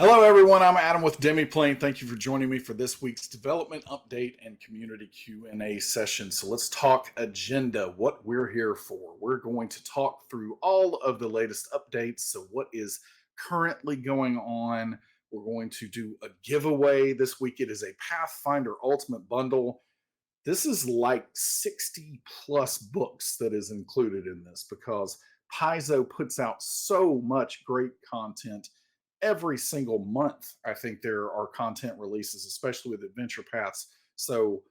Hello, everyone. I'm Adam with Demiplane. Thank you for joining me for this week's development update and community Q&A session. So let's talk agenda, what we're here for. We're going to talk through all of the latest updates. So what is currently going on? We're going to do a giveaway this week. It is a Pathfinder Ultimate Bundle. This is like 60 plus books that is included in this because Paizo puts out so much great content every single month. I think there are content releases, especially with adventure paths. So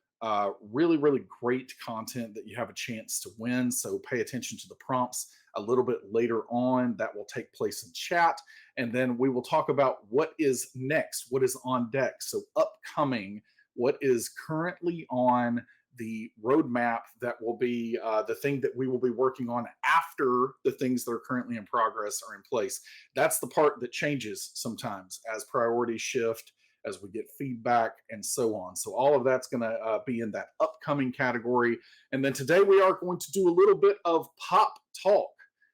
really, really great content that you have a chance to win. So pay attention to the prompts a little bit later on. That will take place in chat. And then we will talk about what is next, what is on deck. So upcoming, what is currently on the roadmap that will be the thing that we will be working on after the things that are currently in progress are in place. That's the part that changes sometimes as priorities shift, as we get feedback, and so on. So all of that's going to be in that upcoming category. And then today we are going to do a little bit of pop talk.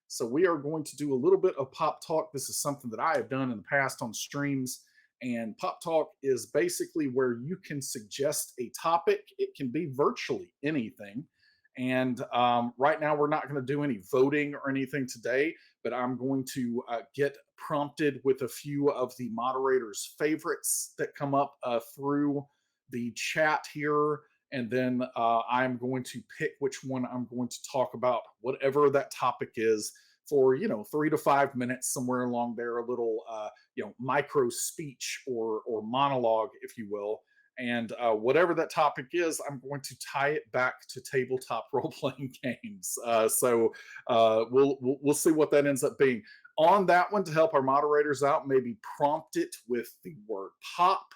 So we are going to do a little bit of pop talk. This is something that I have done in the past on streams. And Pop Talk is basically where you can suggest a topic. It can be virtually anything. And right now, we're not going to do any voting or anything today, but I'm going to get prompted with a few of the moderators' favorites that come up through the chat here. And then I'm going to pick which one I'm going to talk about, whatever that topic is, for 3 to 5 minutes, somewhere along there, a little micro speech or monologue, if you will. And whatever that topic is, I'm going to tie it back to tabletop role-playing games. So we'll see what that ends up being. On that one, to help our moderators out, maybe prompt it with the word pop.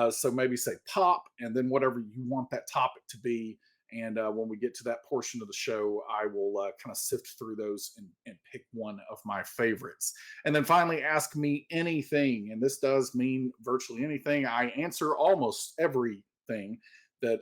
So maybe say pop, and then whatever you want that topic to be. And when we get to that portion of the show, I will kind of sift through those and pick one of my favorites. And then finally, ask me anything. And this does mean virtually anything. I answer almost everything that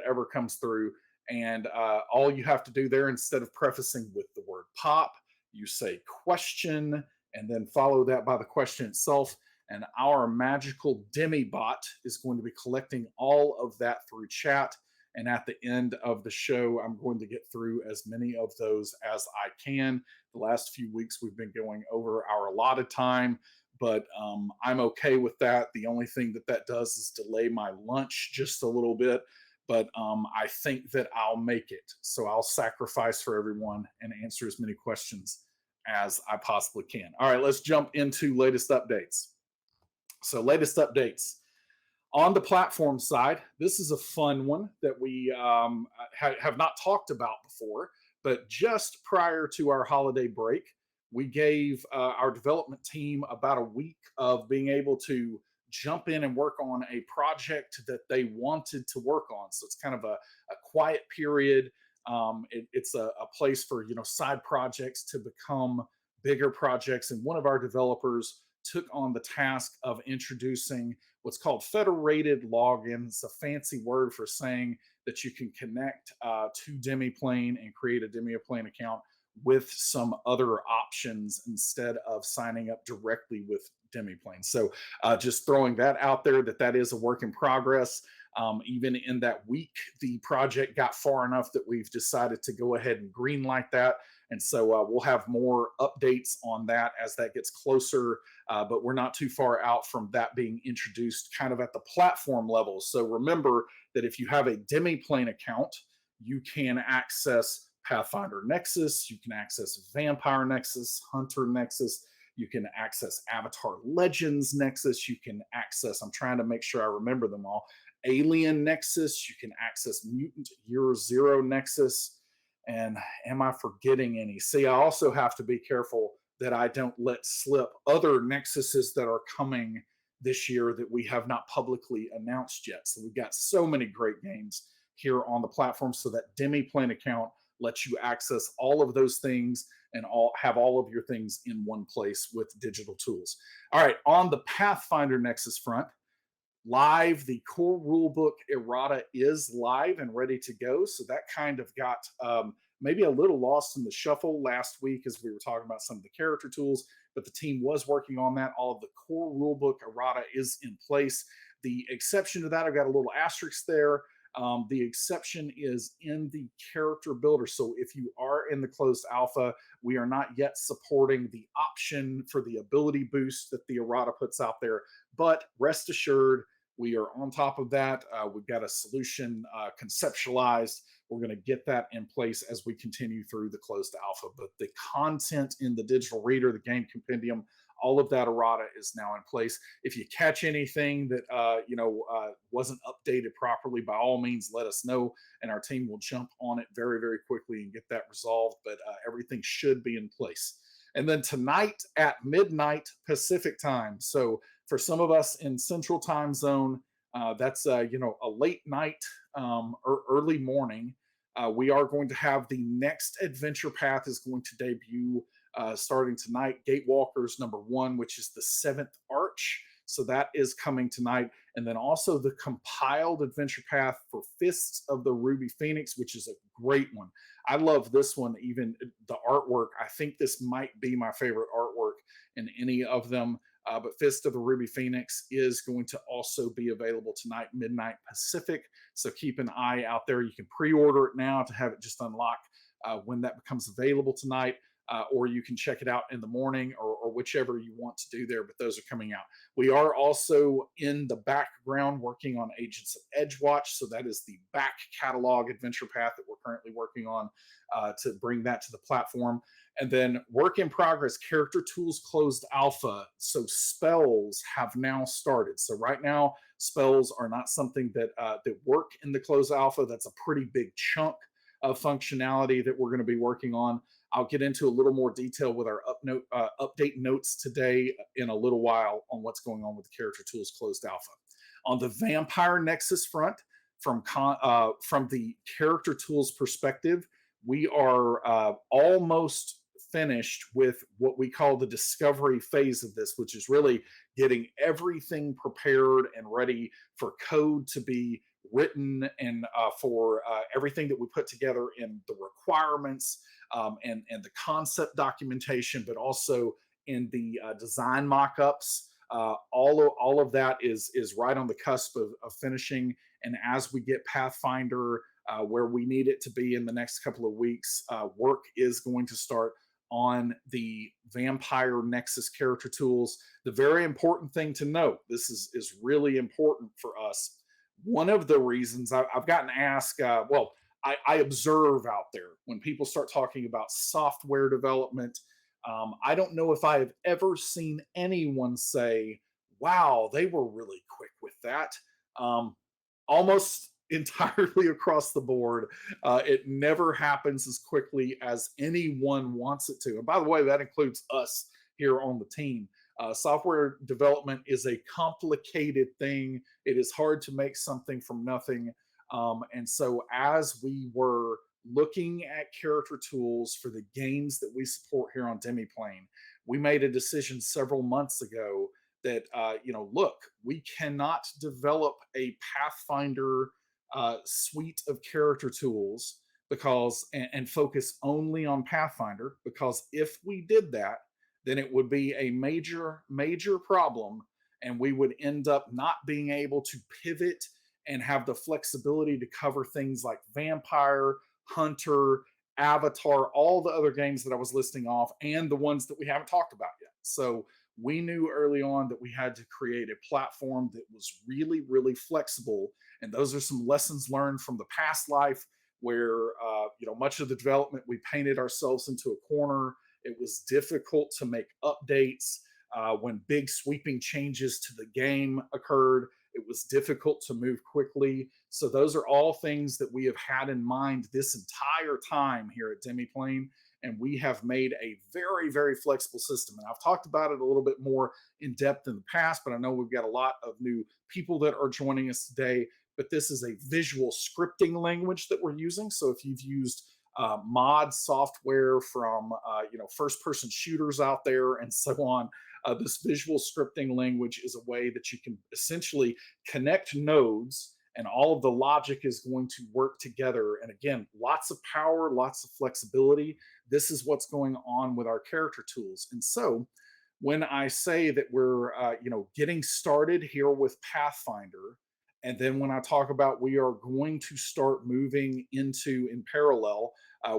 ever comes through. And all you have to do there, instead of prefacing with the word pop, you say question, and then follow that by the question itself. And our magical Demibot is going to be collecting all of that through chat. And at the end of the show, I'm going to get through as many of those as I can. The last few weeks, we've been going over our allotted time, but I'm okay with that. The only thing that does is delay my lunch just a little bit, but I think that I'll make it. So I'll sacrifice for everyone and answer as many questions as I possibly can. All right, let's jump into latest updates. So latest updates. On the platform side, this is a fun one that we have not talked about before, but just prior to our holiday break, we gave our development team about a week of being able to jump in and work on a project that they wanted to work on. So it's kind of a quiet period. It's a place for side projects to become bigger projects, and one of our developers took on the task of introducing what's called federated logins. It's a fancy word for saying that you can connect to Demiplane and create a Demiplane account with some other options instead of signing up directly with Demiplane. So just throwing that out there, that is a work in progress. Even in that week, the project got far enough that we've decided to go ahead and greenlight that. And so we'll have more updates on that as that gets closer, but we're not too far out from that being introduced kind of at the platform level. So remember that if you have a Demiplane account, you can access Pathfinder Nexus, you can access Vampire Nexus, Hunter Nexus, you can access Avatar Legends Nexus, you can access, I'm trying to make sure I remember them all, Alien Nexus, you can access Mutant Year Zero Nexus. And am I forgetting any? See, I also have to be careful that I don't let slip other Nexuses that are coming this year that we have not publicly announced yet. So we've got so many great games here on the platform. So that Demiplane account lets you access all of those things and have all of your things in one place with digital tools. All right, on the Pathfinder Nexus front, live, the core rulebook errata is live and ready to go. So that kind of got maybe a little lost in the shuffle last week as we were talking about some of the character tools, but the team was working on that. All of the core rulebook errata is in place. The exception to that, I've got a little asterisk there. The exception is in the character builder. So if you are in the closed alpha, we are not yet supporting the option for the ability boost that the errata puts out there. But rest assured, we are on top of that. We've got a solution conceptualized. We're going to get that in place as we continue through the closed alpha. But the content in the digital reader, the game compendium, all of that errata is now in place. If you catch anything that wasn't updated properly, by all means, let us know, and our team will jump on it very, very quickly and get that resolved. But everything should be in place. And then tonight at midnight Pacific time. So for some of us in Central Time Zone, that's a late night or early morning. We are going to have the next adventure path is going to debut starting tonight. Gatewalkers #1, which is the 7th Arch. So that is coming tonight. And then also the compiled adventure path for Fists of the Ruby Phoenix, which is a great one. I love this one, even the artwork. I think this might be my favorite artwork in any of them. But Fist of the Ruby Phoenix is going to also be available tonight, midnight Pacific. So keep an eye out there. You can pre-order it now to have it just unlock when that becomes available tonight. Or you can check it out in the morning or whichever you want to do there, but those are coming out. We are also in the background working on Agents of Edgewatch, so that is the back catalog adventure path that we're currently working on to bring that to the platform. And then work in progress, character tools closed alpha. So spells have now started. So right now, spells are not something that work in the closed alpha. That's a pretty big chunk of functionality that we're going to be working on. I'll get into a little more detail with our update notes today in a little while on what's going on with the character tools closed alpha. On the Vampire Nexus front, from the character tools perspective, we are almost finished with what we call the discovery phase of this, which is really getting everything prepared and ready for code to be written and for everything that we put together in the requirements and the concept documentation, but also in the design mock-ups. All of that is right on the cusp of finishing. And as we get Pathfinder where we need it to be in the next couple of weeks, work is going to start on the Vampire Nexus character tools. The very important thing to note, this is really important for us. One of the reasons I've gotten asked, I observe out there when people start talking about software development. I don't know if I have ever seen anyone say, wow, they were really quick with that. Almost entirely across the board. It never happens as quickly as anyone wants it to. And by the way, that includes us here on the team. Software development is a complicated thing. It is hard to make something from nothing. And so as we were looking at character tools for the games that we support here on Demiplane, we made a decision several months ago that, look, we cannot develop a Pathfinder suite of character tools and focus only on Pathfinder, because if we did that, then it would be a major problem, and we would end up not being able to pivot and have the flexibility to cover things like Vampire, Hunter, Avatar, all the other games that I was listing off, and the ones that we haven't talked about yet. So we knew early on that we had to create a platform that was really, really flexible. And those are some lessons learned from the past life where, much of the development, we painted ourselves into a corner. It was difficult to make updates. When big sweeping changes to the game occurred, it was difficult to move quickly. So those are all things that we have had in mind this entire time here at Demiplane. And we have made a very, very flexible system. And I've talked about it a little bit more in depth in the past, but I know we've got a lot of new people that are joining us today. But this is a visual scripting language that we're using. So if you've used mod software from first-person shooters out there and so on, this visual scripting language is a way that you can essentially connect nodes, and all of the logic is going to work together. And again, lots of power, lots of flexibility. This is what's going on with our character tools. And so when I say that we're getting started here with Pathfinder, and then when I talk about we are going to start moving into in parallel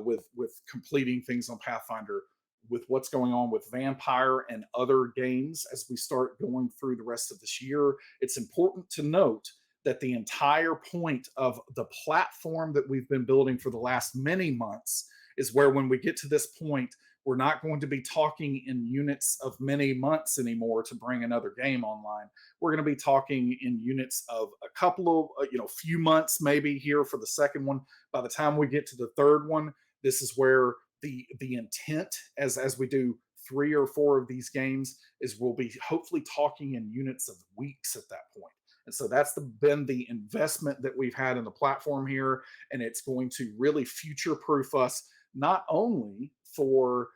with completing things on Pathfinder, with what's going on with Vampire and other games as we start going through the rest of this year, it's important to note that the entire point of the platform that we've been building for the last many months is where when we get to this point, we're not going to be talking in units of many months anymore to bring another game online. We're going to be talking in units of a couple of, few months maybe here for the second one. By the time we get to the third one, this is where the intent, as we do 3 or 4 of these games, is we'll be hopefully talking in units of weeks at that point. And so that's been the investment that we've had in the platform here, and it's going to really future proof us not only for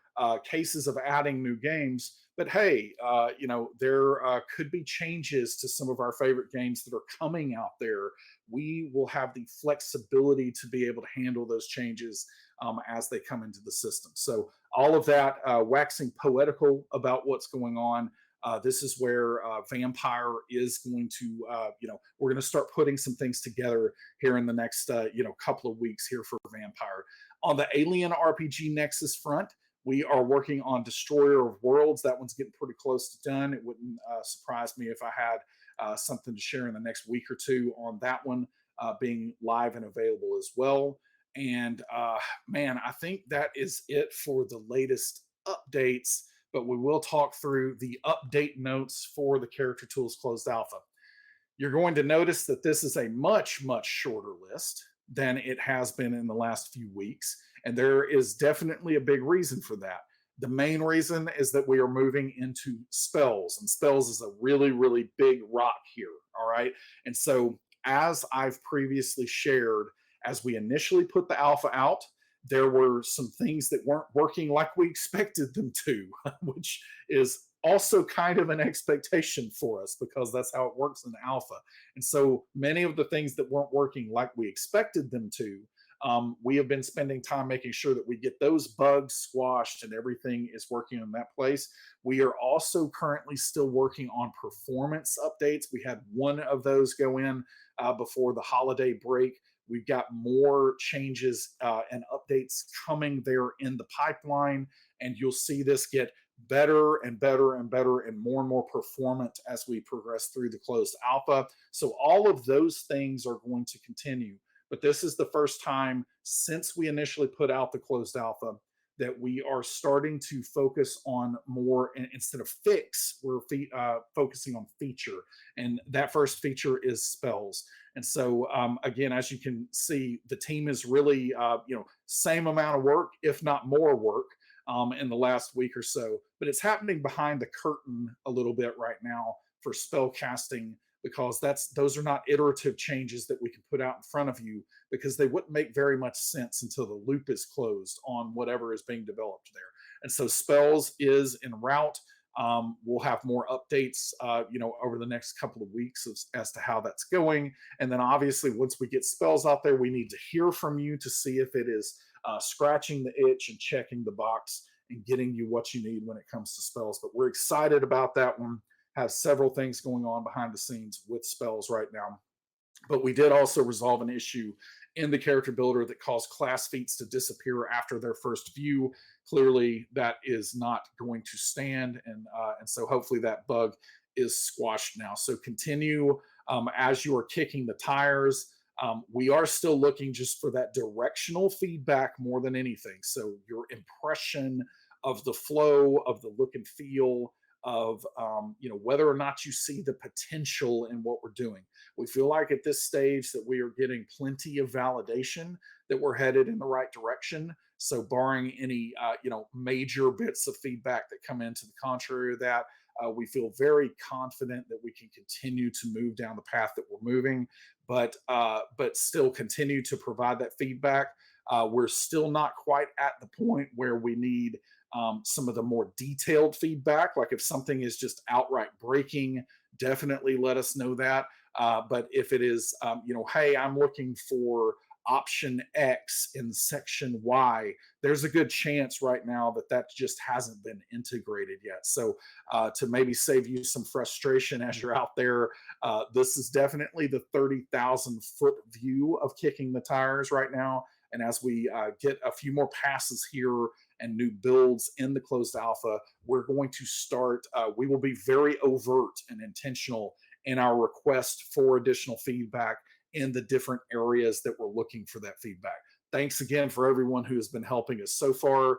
cases of adding new games, but hey, there could be changes to some of our favorite games that are coming out there. We will have the flexibility to be able to handle those changes as they come into the system. So all of that waxing poetical about what's going on. This is where Vampire is going to, we're going to start putting some things together here in the next, couple of weeks here for Vampire. On the Alien RPG Nexus front, we are working on Destroyer of Worlds. That one's getting pretty close to done. It wouldn't surprise me if I had something to share in the next week or two on that one being live and available as well. And man, I think that is it for the latest updates, but we will talk through the update notes for the Character Tools Closed Alpha. You're going to notice that this is a much, much shorter list than it has been in the last few weeks. And there is definitely a big reason for that. The main reason is that we are moving into spells, and spells is a really, really big rock here. All right. And so, as I've previously shared, as we initially put the alpha out, there were some things that weren't working like we expected them to, which is also kind of an expectation for us because that's how it works in alpha. And so many of the things that weren't working like we expected them to, we have been spending time making sure that we get those bugs squashed and everything is working in that place. We are also currently still working on performance updates. We had one of those go in before the holiday break. We've got more changes and updates coming there in the pipeline, and you'll see this get better and better and better and more performant as we progress through the closed alpha. So all of those things are going to continue. But this is the first time since we initially put out the closed alpha that we are starting to focus on more instead of fix, we're focusing on feature. And that first feature is spells. And so, again, as you can see, the team is really, same amount of work, if not more work, in the last week or so. But it's happening behind the curtain a little bit right now for spell casting, because those are not iterative changes that we can put out in front of you, because they wouldn't make very much sense until the loop is closed on whatever is being developed there. And so spells is en route. We'll have more updates, over the next couple of weeks as to how that's going. And then obviously, once we get spells out there, we need to hear from you to see if it is scratching the itch and checking the box and getting you what you need when it comes to spells. But we're excited about that one. Have several things going on behind the scenes with spells right now. But we did also resolve an issue in the character builder that caused class feats to disappear after their first view. Clearly, that is not going to stand, and so hopefully that bug is squashed now. So continue as you are kicking the tires. We are still looking just for that directional feedback more than anything. So your impression of the flow, of the look and feel, of whether or not you see the potential in what we're doing. We feel like at this stage that we are getting plenty of validation that we're headed in the right direction. So barring any major bits of feedback that come into the contrary of that, we feel very confident that we can continue to move down the path that we're moving, but still continue to provide that feedback. We're still not quite at the point where we need some of the more detailed feedback. Like if something is just outright breaking, definitely let us know that. But if it is, hey, I'm looking for option X in section Y, there's a good chance right now that that just hasn't been integrated yet. So to maybe save you some frustration as you're out there, this is definitely the 30,000-foot view of kicking the tires right now. And as we get a few more passes here and new builds in the closed alpha, we're going to start, we will be very overt and intentional in our request for additional feedback in the different areas that we're looking for that feedback. Thanks again for everyone who has been helping us so far.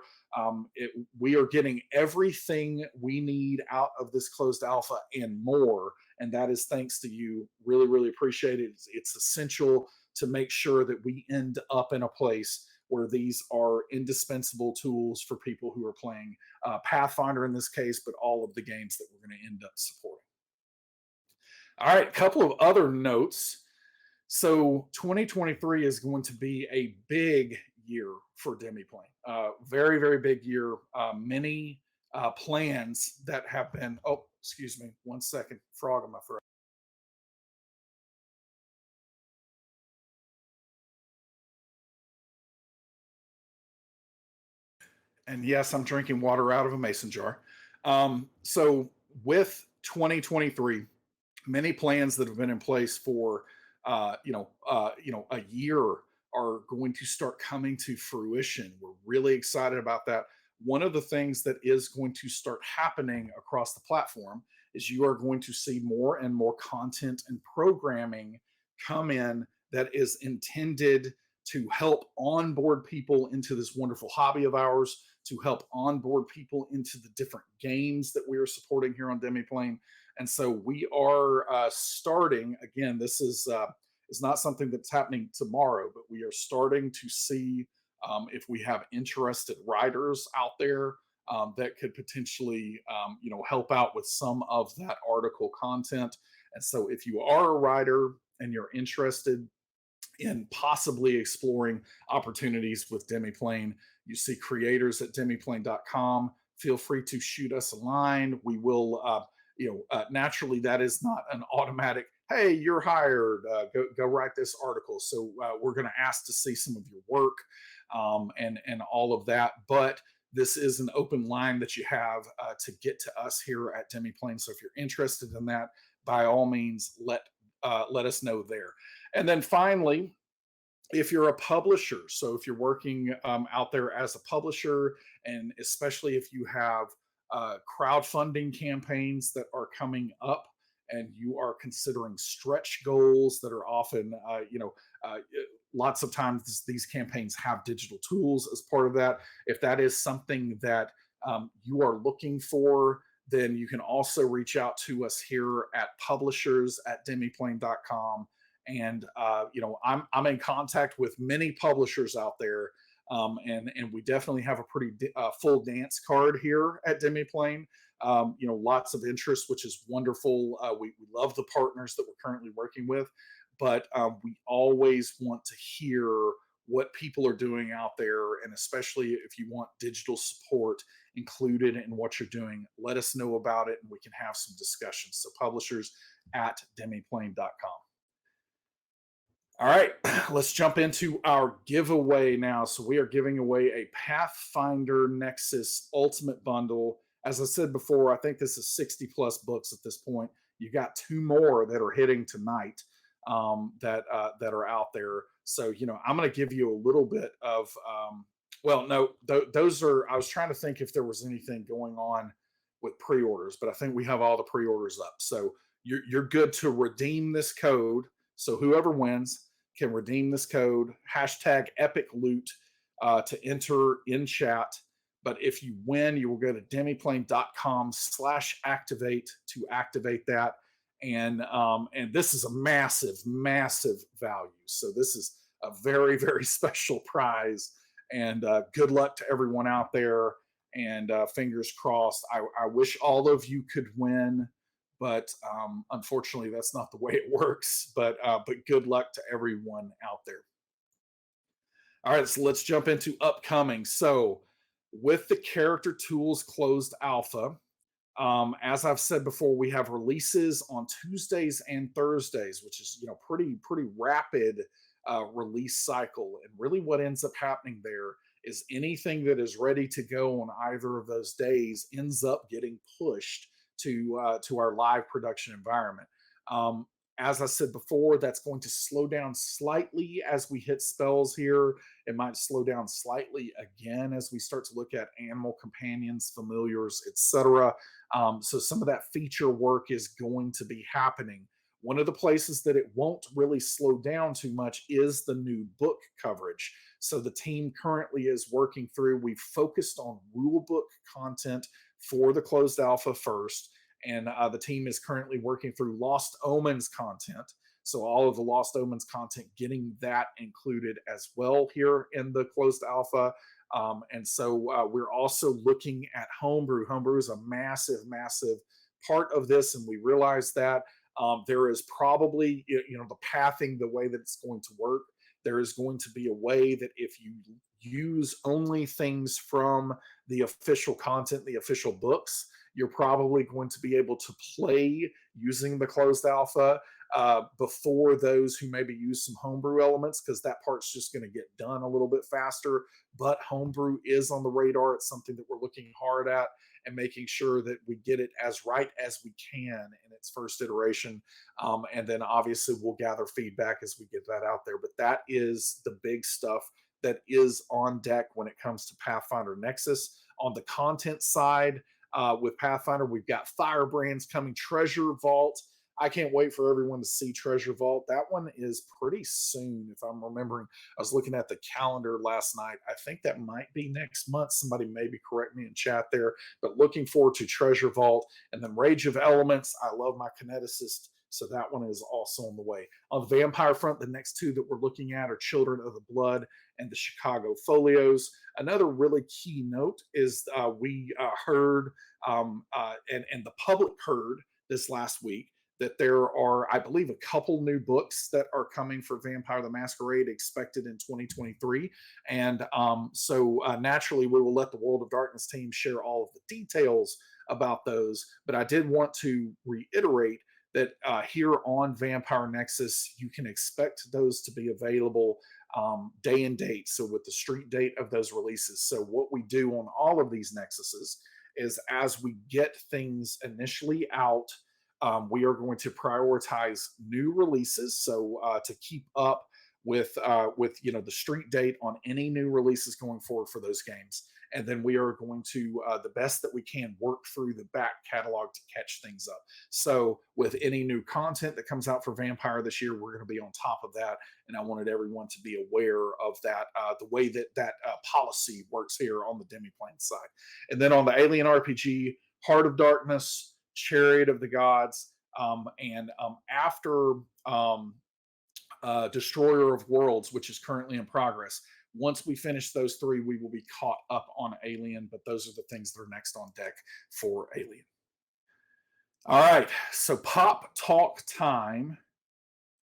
We are getting everything we need out of this closed alpha and more, and that is thanks to you. Really, really appreciate it. It's essential to make sure that we end up in a place where these are indispensable tools for people who are playing Pathfinder in this case, but all of the games that we're going to end up supporting. All right, a couple of other notes. So 2023 is going to be a big year for Demiplane. Very, very big year. Many plans that have been, oh, excuse me, 1 second, frog in my throat. And yes, I'm drinking water out of a mason jar. So with 2023, many plans that have been in place for a year are going to start coming to fruition. We're really excited about that. One of the things that is going to start happening across the platform is you are going to see more and more content and programming come in that is intended to help onboard people into this wonderful hobby of ours, to help onboard people into the different games that we are supporting here on Demiplane. And so we are starting again. This is not something that's happening tomorrow, but we are starting to see if we have interested writers out there that could potentially help out with some of that article content. And so if you are a writer and you're interested in possibly exploring opportunities with Demiplane, you see creators at demiplane.com. Feel free to shoot us a line. We will naturally that is not an automatic, hey, you're hired, go write this article. So we're going to ask to see some of your work and all of that. But this is an open line that you have to get to us here at Demiplane. So if you're interested in that, by all means, let us know there. And then finally, if you're a publisher, so if you're working out there as a publisher, and especially if you have crowdfunding campaigns that are coming up and you are considering stretch goals that are often, lots of times these campaigns have digital tools as part of that. If that is something that you are looking for, then you can also reach out to us here at publishers@demiplane.com. And I'm in contact with many publishers out there, and we definitely have a pretty full dance card here at Demiplane. Lots of interest, which is wonderful. We love the partners that we're currently working with, but we always want to hear what people are doing out there, and especially if you want digital support included in what you're doing, let us know about it, and we can have some discussions. So publishers@demiplane.com. All right, let's jump into our giveaway now. So we are giving away a Pathfinder Nexus Ultimate Bundle. As I said before, I think this is 60 plus books at this point. You got two more that are hitting tonight that are out there. So I'm going to give you a little bit of. Those are. I was trying to think if there was anything going on with pre-orders, but I think we have all the pre-orders up. So you're good to redeem this code. So whoever wins can redeem this code, #EpicLoot, to enter in chat. But if you win, you will go to demiplane.com/activate to activate that. And this is a massive, massive value. So this is a very, very special prize. And good luck to everyone out there. And fingers crossed. I wish all of you could win, but unfortunately that's not the way it works. But good luck to everyone out there. All right, so let's jump into upcoming. So with the character tools closed alpha, as I've said before, we have releases on Tuesdays and Thursdays, which is pretty rapid release cycle. And really, what ends up happening there is anything that is ready to go on either of those days ends up getting pushed to our live production environment. Um, as I said before, that's going to slow down slightly as we hit spells here. It might slow down slightly again as we start to look at animal companions, familiars, etc. So some of that feature work is going to be happening. One of the places that it won't really slow down too much is the new book coverage. So the team currently is working through, we've focused on rule book content for the closed alpha first. And the team is currently working through Lost Omens content. So all of the Lost Omens content, getting that included as well here in the closed alpha. And so we're also looking at homebrew. Homebrew is a massive, massive part of this, and we realize that there is probably, the pathing, the way that it's going to work. There is going to be a way that if you use only things from the official content, the official books, you're probably going to be able to play using the closed alpha before those who maybe use some homebrew elements, because that part's just going to get done a little bit faster. But homebrew is on the radar. It's something that we're looking hard at and making sure that we get it as right as we can in its first iteration. And then obviously we'll gather feedback as we get that out there. But that is the big stuff that is on deck when it comes to Pathfinder Nexus. On the content side, with Pathfinder, we've got Firebrands coming, Treasure Vault. I can't wait for everyone to see Treasure Vault. That one is pretty soon, if I'm remembering. I was looking at the calendar last night. I think that might be next month. Somebody maybe correct me in chat there. But looking forward to Treasure Vault. And then Rage of Elements. I love my kineticist, so that one is also on the way. On the vampire front, the next two that we're looking at are Children of the Blood and the Chicago Folios. Another really key note is we heard, and the public heard this last week, that there are, I believe, a couple new books that are coming for Vampire the Masquerade expected in 2023. And so naturally, we will let the World of Darkness team share all of the details about those. But I did want to reiterate that here on Vampire Nexus, you can expect those to be available day and date. So with the street date of those releases. So what we do on all of these Nexuses is as we get things initially out, we are going to prioritize new releases. So to keep up with the street date on any new releases going forward for those games. And then we are going to, the best that we can, work through the back catalog to catch things up. So with any new content that comes out for Vampire this year, we're going to be on top of that. And I wanted everyone to be aware of that, the way that policy works here on the Demiplane side. And then on the Alien RPG, Heart of Darkness, Chariot of the Gods, and after Destroyer of Worlds, which is currently in progress. Once we finish those three, we will be caught up on Alien, but those are the things that are next on deck for Alien. All right, so pop talk time,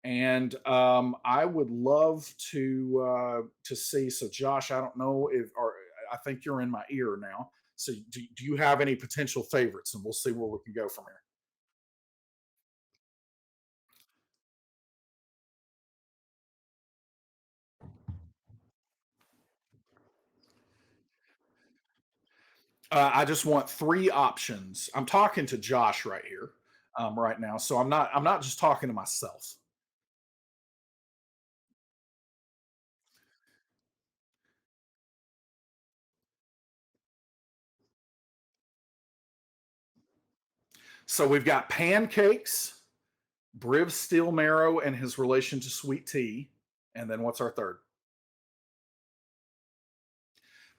and I would love to see. So, Josh, I don't know if, or I think you're in my ear now. So, do you have any potential favorites? And we'll see where we can go from here. I just want three options. I'm talking to Josh right here, right now, so I'm not just talking to myself. So we've got pancakes, Briv Steel Marrow and his relation to sweet tea, and then what's our third?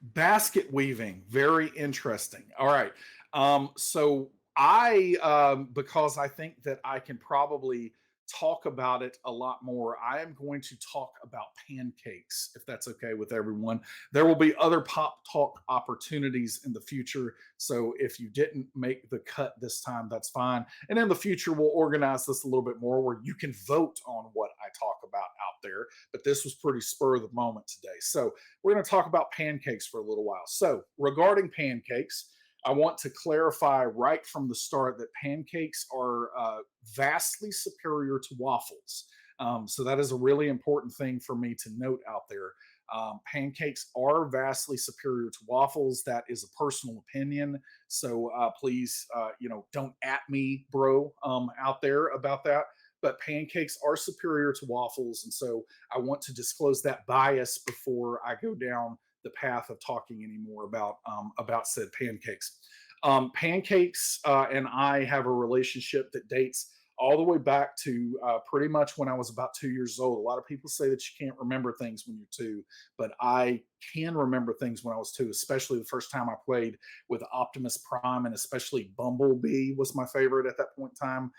Basket weaving, very interesting. All right. So I, because I think that I can probably talk about it a lot more, I am going to talk about pancakes, if that's okay with everyone. There will be other pop talk opportunities in the future. So if you didn't make the cut this time, that's fine. And in the future, we'll organize this a little bit more where you can vote on what I talk about out there. But this was pretty spur of the moment today. So we're going to talk about pancakes for a little while. So, regarding pancakes, I want to clarify right from the start that pancakes are vastly superior to waffles. So that is a really important thing for me to note out there. Pancakes are vastly superior to waffles. That is a personal opinion. So please, don't at me, bro, out there about that. But pancakes are superior to waffles, and so I want to disclose that bias before I go down the path of talking anymore about said pancakes. Pancakes and I have a relationship that dates all the way back to pretty much when I was about 2 years old. A lot of people say that you can't remember things when you're two, but I can remember things when I was two, especially the first time I played with Optimus Prime, and especially Bumblebee was my favorite at that point in time.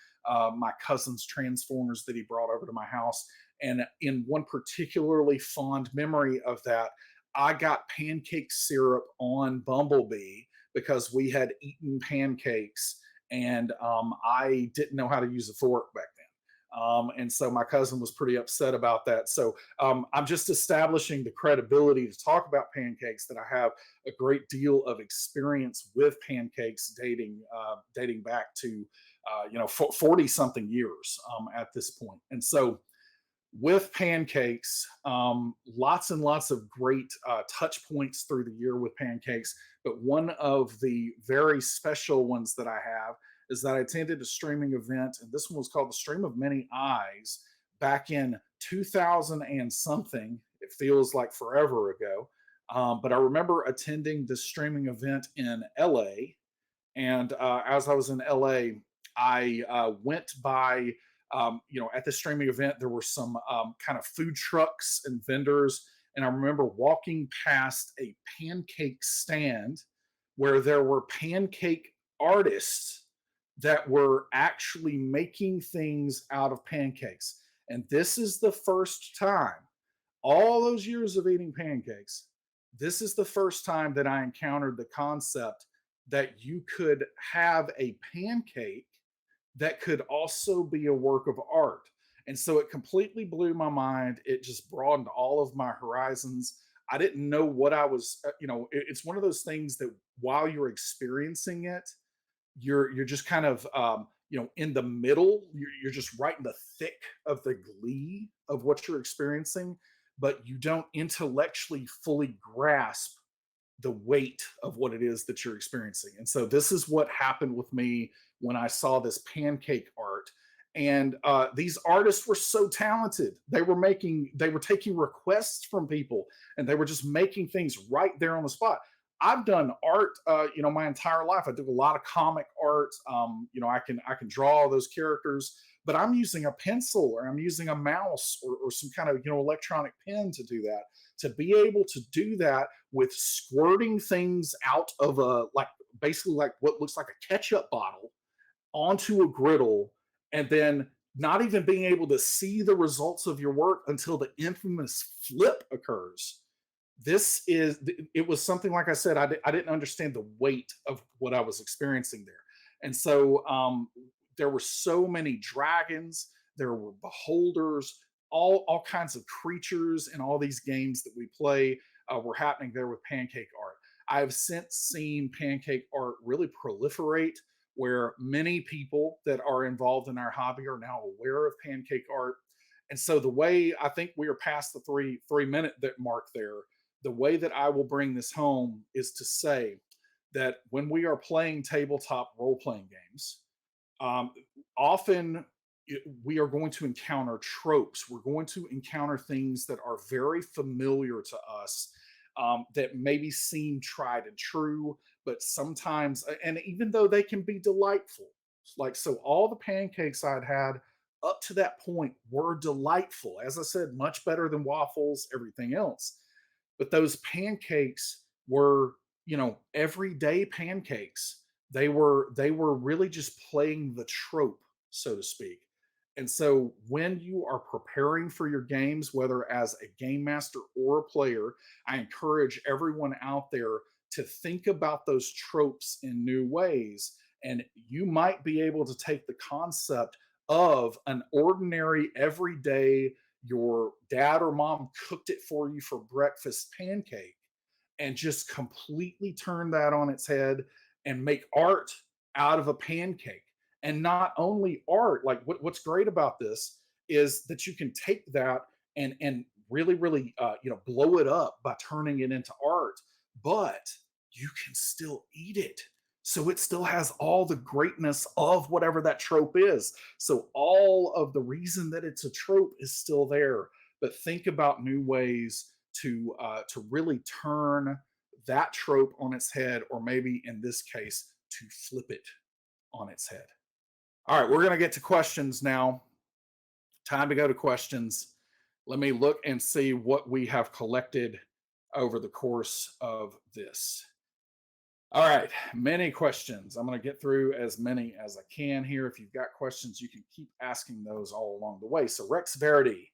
My cousin's Transformers that he brought over to my house. And in one particularly fond memory of that, I got pancake syrup on Bumblebee because we had eaten pancakes and I didn't know how to use a fork back then. And so my cousin was pretty upset about that. So I'm just establishing the credibility to talk about pancakes, that I have a great deal of experience with pancakes dating back to 40 something years at this point. And so with pancakes, lots and lots of great touch points through the year with pancakes. But one of the very special ones that I have is that I attended a streaming event, and this one was called the Stream of Many Eyes back in 2000 and something. It feels like forever ago. But I remember attending this streaming event in LA, and as I was in LA, I went by, at the streaming event, there were some kind of food trucks and vendors. And I remember walking past a pancake stand where there were pancake artists that were actually making things out of pancakes. And this is the first time, all those years of eating pancakes, this is the first time that I encountered the concept that you could have a pancake that could also be a work of art. And so it completely blew my mind. It just broadened all of my horizons. I didn't know what I was, it's one of those things that while you're experiencing it, you're just kind of in the middle. You're just right in the thick of the glee of what you're experiencing, but you don't intellectually fully grasp the weight of what it is that you're experiencing. And so this is what happened with me when I saw this pancake art. And these artists were so talented. They were taking requests from people, and they were just making things right there on the spot. I've done art, my entire life. I do a lot of comic art. I can draw those characters, but I'm using a pencil, or I'm using a mouse, or some kind of electronic pen to do that. To be able to do that with squirting things out of a, like, basically like what looks like a ketchup bottle onto a griddle, and then not even being able to see the results of your work until the infamous flip occurs. It was something, like I said, I didn't understand the weight of what I was experiencing there. And so there were so many dragons, there were beholders, all kinds of creatures in all these games that we play were happening there with pancake art. I've since seen pancake art really proliferate, where many people that are involved in our hobby are now aware of pancake art. And so the way, I think we are past the three minute that mark there, the way that I will bring this home is to say that when we are playing tabletop role playing games, um, often we are going to encounter tropes. We're going to encounter things that are very familiar to us, that maybe seem tried and true, but sometimes, and even though they can be delightful, like, so all the pancakes I'd had up to that point were delightful. As I said, much better than waffles, everything else. But those pancakes were, everyday pancakes. They were really just playing the trope, so to speak. And so when you are preparing for your games, whether as a game master or a player, I encourage everyone out there to think about those tropes in new ways. And you might be able to take the concept of an ordinary, everyday, your dad or mom cooked it for you for breakfast pancake, and just completely turn that on its head and make art out of a pancake. And not only art, like what's great about this is that you can take that and really, really, blow it up by turning it into art, but you can still eat it. So it still has all the greatness of whatever that trope is. So all of the reason that it's a trope is still there. But think about new ways to really turn that trope on its head, or maybe in this case, to flip it on its head. All right, we're going to get to questions now. Time to go to questions. Let me look and see what we have collected over the course of this. All right, many questions. I'm going to get through as many as I can here. If you've got questions, you can keep asking those all along the way. So, Rex Verity,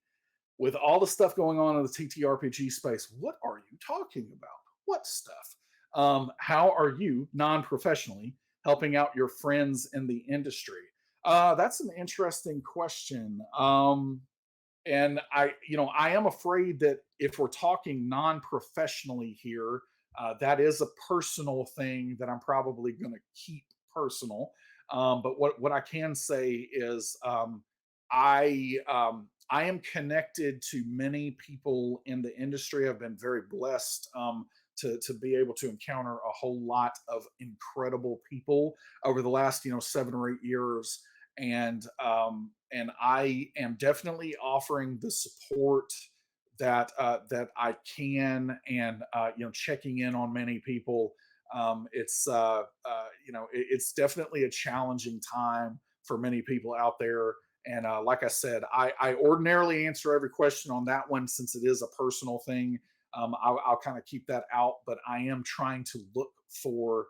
with all the stuff going on in the TTRPG space, what are you talking about? What stuff? How are you, non professionally, helping out your friends in the industry? That's an interesting question. And I am afraid that if we're talking non-professionally here, that is a personal thing that I'm probably going to keep personal. But what I can say is, I am connected to many people in the industry. I've been very blessed, to be able to encounter a whole lot of incredible people over the last 7 or 8 years, and I am definitely offering the support that I can, and checking in on many people. It's definitely a challenging time for many people out there. And like I said, I ordinarily answer every question on that one since it is a personal thing. I'll kind of keep that out, but I am trying to look for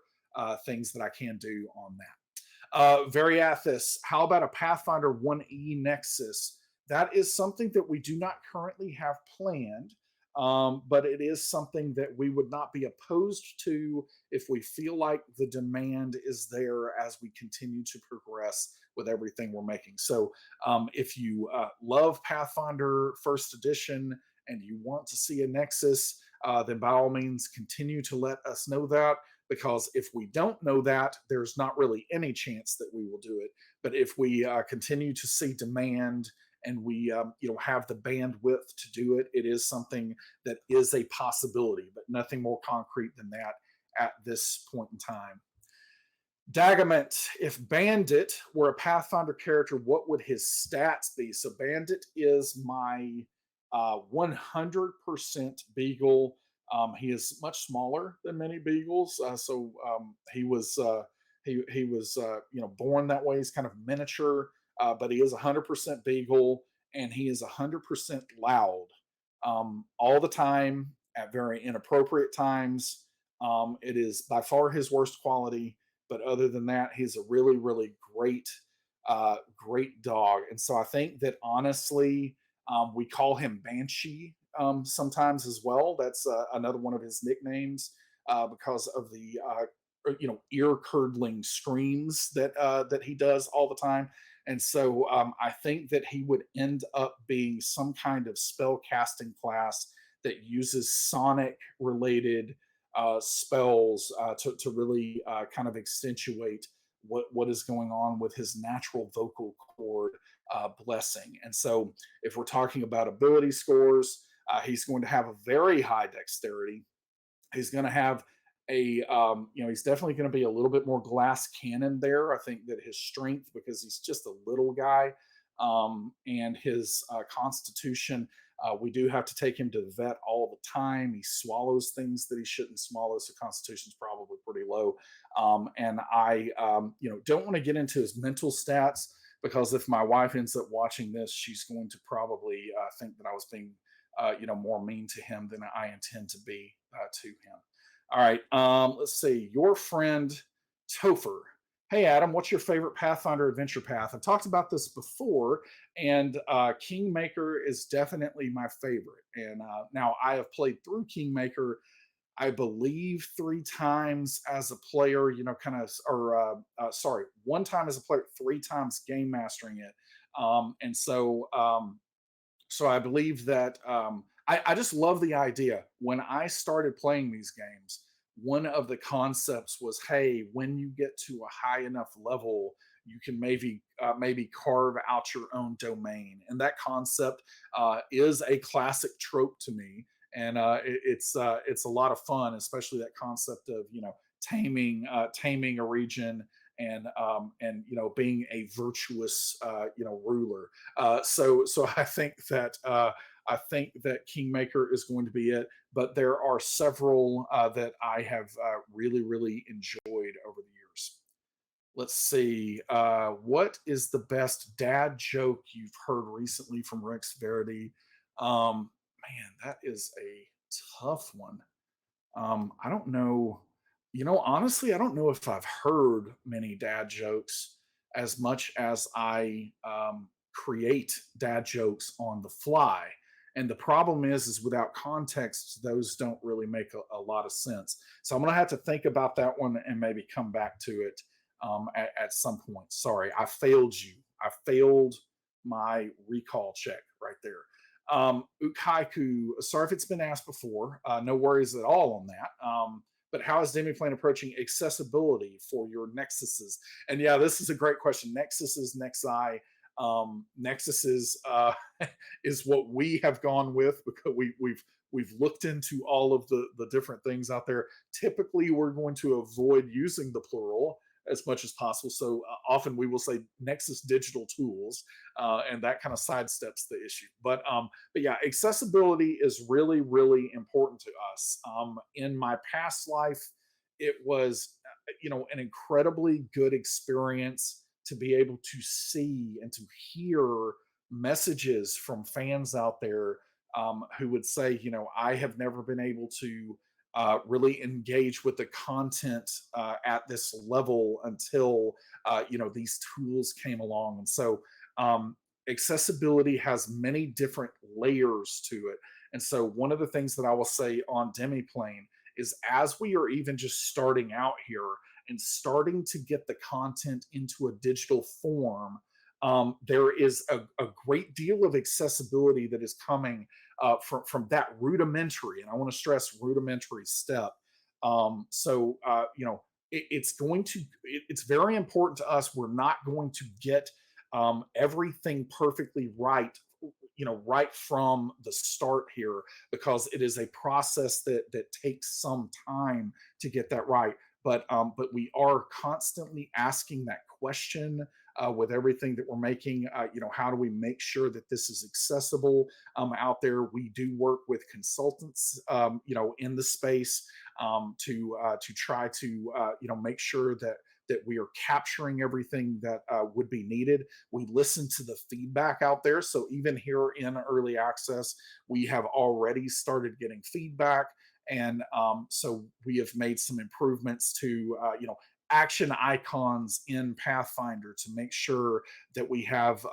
things that I can do on that. Variathis, how about a Pathfinder 1E Nexus? That is something that we do not currently have planned, but it is something that we would not be opposed to if we feel like the demand is there as we continue to progress with everything we're making. So if you love Pathfinder First Edition and you want to see a Nexus, then by all means continue to let us know that, because if we don't know that, there's not really any chance that we will do it. But if we continue to see demand and we have the bandwidth to do it, it is something that is a possibility, but nothing more concrete than that at this point in time. Dagament, if Bandit were a Pathfinder character, what would his stats be? So Bandit is my 100% Beagle. He is much smaller than many beagles, so he was born that way. He's kind of miniature, but he is 100% beagle, and he is 100% loud all the time at very inappropriate times. It is by far his worst quality, but other than that, he's a really, really great dog. And so I think that honestly, we call him Banshee sometimes as well. That's another one of his nicknames, because of the ear curdling screams that he does all the time. And so I think that he would end up being some kind of spell casting class that uses sonic related spells to really kind of accentuate what is going on with his natural vocal cord blessing. And so if we're talking about ability scores, he's going to have a very high dexterity. He's going to have he's definitely going to be a little bit more glass cannon there. I think that his strength, because he's just a little guy, and his constitution, we do have to take him to the vet all the time. He swallows things that he shouldn't swallow, so constitution's probably pretty low. And I, don't want to get into his mental stats, because if my wife ends up watching this, she's going to probably think that I was being, more mean to him than I intend to be to him. All right, let's see. Your friend Topher. Hey, Adam, what's your favorite Pathfinder adventure path? I've talked about this before, and Kingmaker is definitely my favorite. And now I have played through Kingmaker, I believe, 3 times as a player, one time as a player, 3 times game mastering it. So I believe that I just love the idea. When I started playing these games, one of the concepts was, hey, when you get to a high enough level, you can maybe carve out your own domain, and that concept is a classic trope to me. And it's a lot of fun, especially that concept of taming a region and being a virtuous ruler. So I think that Kingmaker is going to be it, but there are several that I have really enjoyed over the years. Let's see. What is the best dad joke you've heard recently from Rex Verity? Man, that is a tough one. I don't know. Honestly, I don't know if I've heard many dad jokes as much as I create dad jokes on the fly. And the problem is without context, those don't really make a lot of sense. So I'm gonna have to think about that one and maybe come back to it at some point. Sorry, I failed you. I failed my recall check right there. Ukaiku, sorry if it's been asked before. No worries at all on that. But how is Demiplane approaching accessibility for your Nexuses? And yeah, this is a great question. Nexuses, Nexi, Nexuses is what we have gone with because we've looked into all of the different things out there. Typically, we're going to avoid using the plural as much as possible. So often we will say Nexus Digital Tools, and that kind of sidesteps the issue. But yeah, accessibility is really important to us. In my past life, it was an incredibly good experience to be able to see and to hear messages from fans out there who would say, I have never been able to really engage with the content at this level until these tools came along. And so accessibility has many different layers to it. And so one of the things that I will say on Demiplane is as we are even just starting out here and starting to get the content into a digital form, there is a great deal of accessibility that is coming from that rudimentary, and I want to stress rudimentary step. It's very important to us. We're not going to get everything perfectly right, right from the start here, because it is a process that takes some time to get that right. But we are constantly asking that question with everything that we're making. How do we make sure that this is accessible out there? We do work with consultants, in the space to try to make sure that we are capturing everything that would be needed. We listen to the feedback out there. So even here in early access, we have already started getting feedback. And so we have made some improvements to, action icons in Pathfinder to make sure that we have,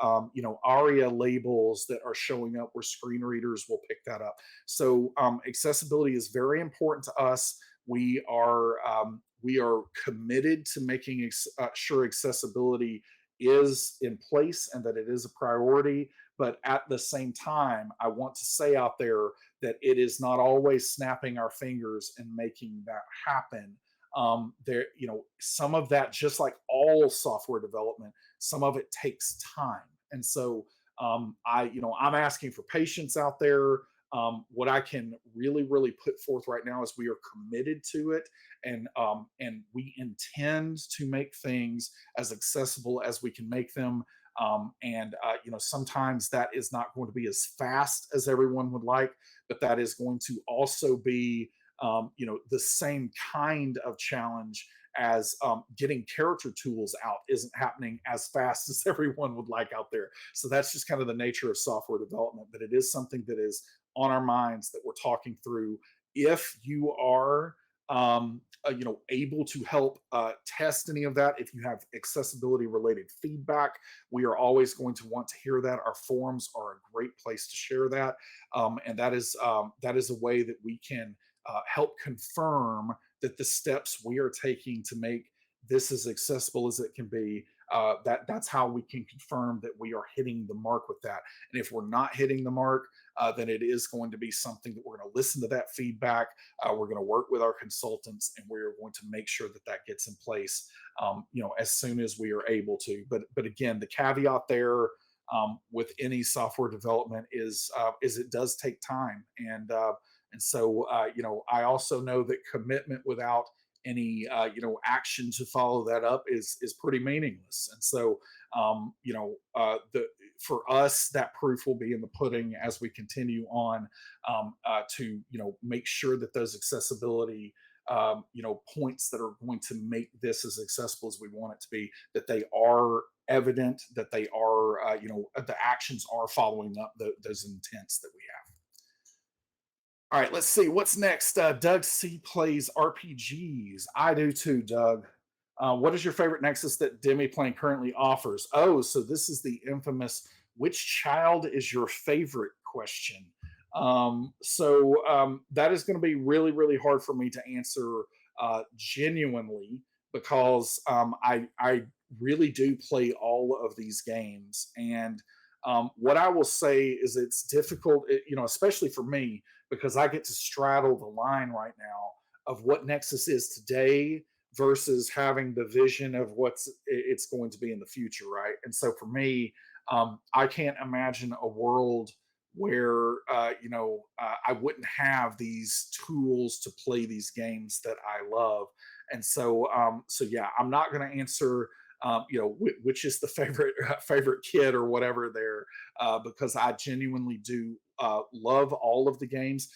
ARIA labels that are showing up where screen readers will pick that up. So accessibility is very important to us. We are committed to making sure accessibility is in place and that it is a priority. But at the same time, I want to say out there that it is not always snapping our fingers and making that happen. Some of that, just like all software development, some of it takes time. And so I'm asking for patience out there. What I can really put forth right now is we are committed to it, and we intend to make things as accessible as we can make them. Sometimes that is not going to be as fast as everyone would like, but that is going to also be the same kind of challenge as getting character tools out isn't happening as fast as everyone would like out there. So that's just kind of the nature of software development, but it is something that is on our minds that we're talking through. If you are able to help test any of that, if you have accessibility related feedback, we are always going to want to hear that. Our forums are a great place to share that, and that is a way that we can help confirm that the steps we are taking to make this as accessible as it can be that's how we can confirm that we are hitting the mark with that. And if we're not hitting the mark, then it is going to be something that we're going to listen to that feedback. We're going to work with our consultants, and we're going to make sure that that gets in place, as soon as we are able to. But again, the caveat there, with any software development is it does take time, and so I also know that commitment without any action to follow that up is pretty meaningless. And so the for us, that proof will be in the pudding as we continue on, to make sure that those accessibility points that are going to make this as accessible as we want it to be, that they are evident, that they are the actions are following up those intents that we have. All right, let's see what's next. Doug C plays RPGs. I do too, Doug. What is your favorite Nexus that Demiplane currently offers? Oh, so this is the infamous "which child is your favorite" question. That is going to be really, really hard for me to answer genuinely, because I really do play all of these games. And what I will say is it's difficult, especially for me, because I get to straddle the line right now of what Nexus is today versus having the vision of it's going to be in the future, right? And so for me, I can't imagine a world where I wouldn't have these tools to play these games that I love. And so yeah, I'm not going to answer which is the favorite kid or whatever there, because I genuinely do love all of the games.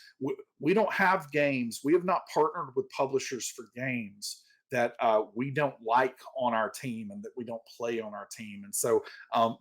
We don't have games. We have not partnered with publishers for games that we don't like on our team and that we don't play on our team. And so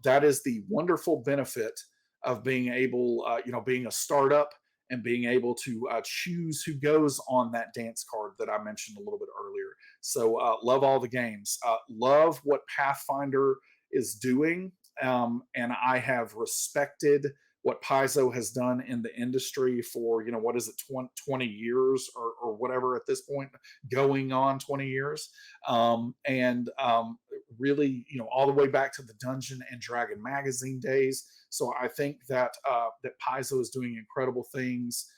that is the wonderful benefit of being able, being a startup and being able to choose who goes on that dance card that I mentioned a little bit earlier. So love all the games. Love what Pathfinder is doing, and I have respected what Paizo has done in the industry for what is it, 20 years or whatever at this point, going on 20 years, and really all the way back to the Dungeon and Dragon magazine days. So I think that that Paizo is doing incredible things.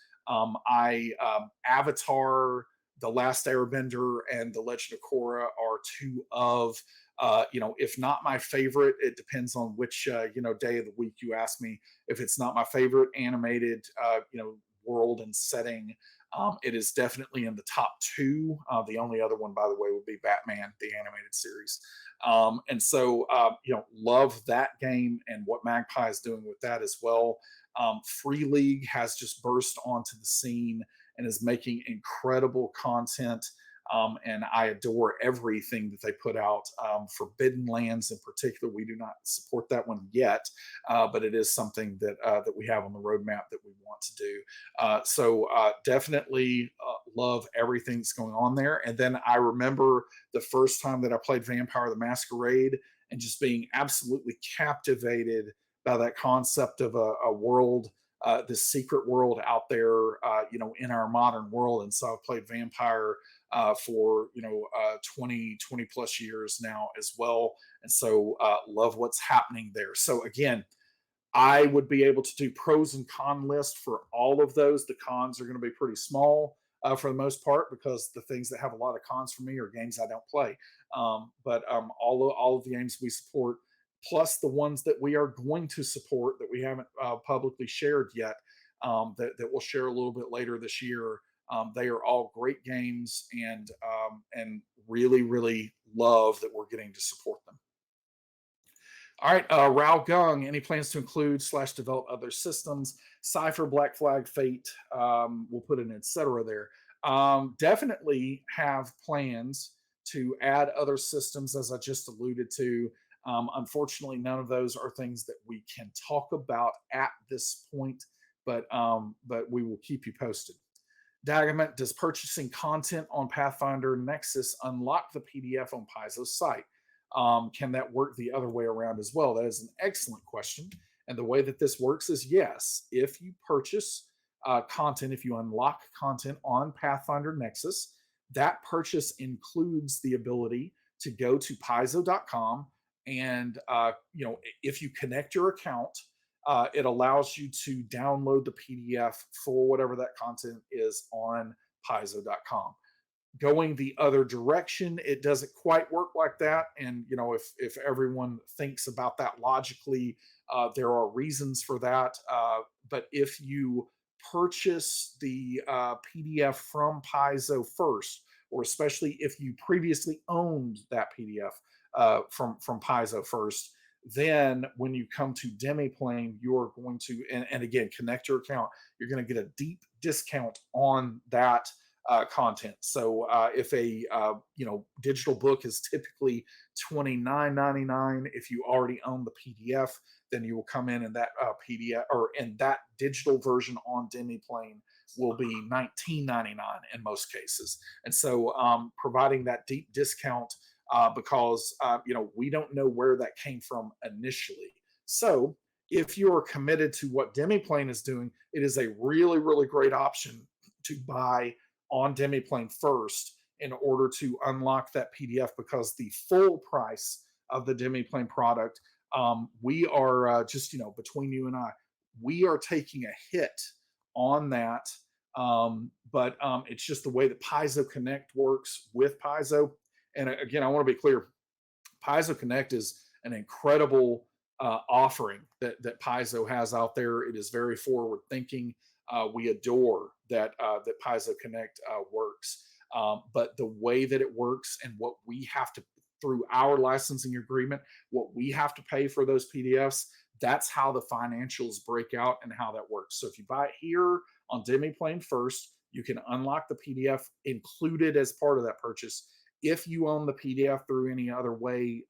Avatar, The Last Airbender, and The Legend of Korra are two of if not my favorite, it depends on which day of the week you ask me. If it's not my favorite animated world and setting, it is definitely in the top two. The only other one, by the way, would be Batman, the animated series. And so, love that game and what Magpie is doing with that as well. Free League has just burst onto the scene and is making incredible content. And I adore everything that they put out. Forbidden Lands, in particular, we do not support that one yet, but it is something that we have on the roadmap that we want to do. Definitely love everything that's going on there. And then I remember the first time that I played Vampire the Masquerade and just being absolutely captivated by that concept of a world, this secret world out there, in our modern world. And so I've played Vampire for 20 plus years now as well. And so love what's happening there. So again, I would be able to do pros and con list for all of those. The cons are going to be pretty small for the most part, because the things that have a lot of cons for me are games I don't play. But all of the games we support, plus the ones that we are going to support that we haven't publicly shared yet, that we'll share a little bit later this year. They are all great games, and really, really love that we're getting to support them. All right, Rao Gung, any plans to include / develop other systems? Cypher, Black Flag, Fate, we'll put an etc. there. Definitely have plans to add other systems, as I just alluded to. Unfortunately, none of those are things that we can talk about at this point, but we will keep you posted. Dagament, does purchasing content on Pathfinder Nexus unlock the PDF on Paizo's site? Can that work the other way around as well? That is an excellent question. And the way that this works is yes, if you purchase content, if you unlock content on Pathfinder Nexus, that purchase includes the ability to go to paizo.com And if you connect your account, it allows you to download the PDF for whatever that content is on Paizo.com. Going the other direction, it doesn't quite work like that. And if everyone thinks about that logically, there are reasons for that. But if you purchase the PDF from Paizo first, or especially if you previously owned that PDF from Paizo first, then when you come to Demiplane, you're going to, and again, connect your account, you're going to get a deep discount on that content. So if a digital book is typically $29.99, if you already own the PDF, then you will come in and that PDF or in that digital version on Demiplane will be $19.99 in most cases. And so providing that deep discount because we don't know where that came from initially. So if you're committed to what Demiplane is doing, it is a really, really great option to buy on Demiplane first in order to unlock that PDF, because the full price of the Demiplane product, we are just, between you and I, we are taking a hit on that. But it's just the way that Paizo Connect works with Paizo. And again, I want to be clear, Paizo Connect is an incredible offering that Paizo has out there. It is very forward thinking. We adore that Paizo Connect works, but the way that it works and what we have to, through our licensing agreement, what we have to pay for those PDFs, that's how the financials break out and how that works. So if you buy it here on Demiplane first, you can unlock the PDF included as part of that purchase. If you own the PDF through any other way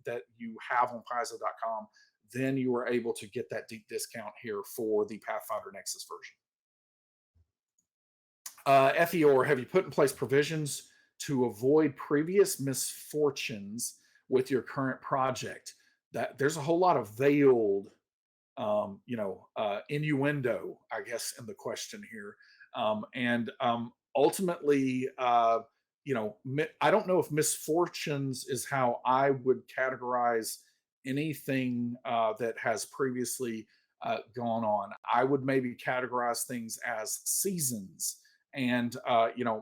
that you have on Paizo.com, then you are able to get that deep discount here for the Pathfinder Nexus version. Or have you put in place provisions to avoid previous misfortunes with your current project? That there's a whole lot of veiled, innuendo, I guess, in the question here, and ultimately, I don't know if misfortunes is how I would categorize anything that has previously gone on. I would maybe categorize things as seasons. And